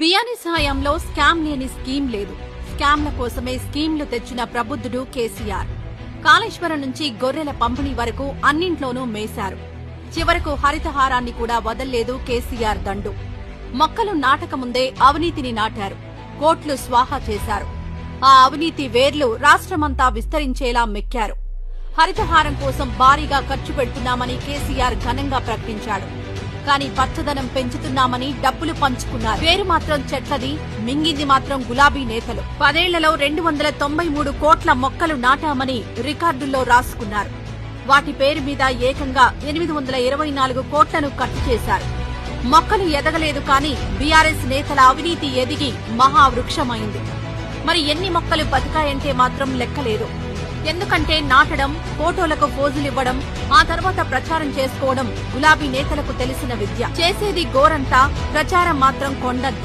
BRS హయాంలో scam లేని scheme లేదు. స్కామ్ల కోసమే స్కీమ్లు తెచ్చిన ప్రబుద్ధుడు కేసీఆర్. కాళేశ్వరం నుంచి గొర్రెల పంపిణీ వరకు అన్నింట్లోనూ మేశారు. చివరకు హరితహారాన్ని కూడా వదల్లేదు కేసీఆర్ దండు. మొక్కలు నాటకముందే అవినీతిని నాటారు. కోట్లు స్వాహా చేశారు. ఆ అవినీతి వేర్లు రాష్ట్రమంతా విస్తరించేలా మెక్కారు. హరితహారం కోసం భారీగా ఖర్చు పెడుతున్నామని కేసీఆర్ ఘనంగా ప్రకటించాడు. కానీ పచ్చదనం పెంచుతున్నామని డబ్బులు పంచుకున్నారు. పేరు మాత్రం చెట్లది, మింగింది మాత్రం గులాబీ నేతలు. 10 ఏళ్లలో 293 కోట్ల మొక్కలు నాటామని రికార్డుల్లో రాసుకున్నారు. వాటి పేరు మీద ఏకంగా 824 కోట్లను ఖర్చు చేశారు. మొక్కలు ఎదగలేదు కానీ బీఆర్ఎస్ నేతల అవినీతి ఎదిగి మహావృక్షమైంది. మరి ఎన్ని మొక్కలు బతికాయంటే మాత్రం లెక్కలేదు. ఎందుకంటే నాటడం, ఫోటోలకు పోజులివ్వడం, ఆ తర్వాత ప్రచారం చేసుకోవడం గులాబీ నేతలకు తెలిసిన విద్య. చేసేది గోరంతా, ప్రచారం మాత్రం కొండంత.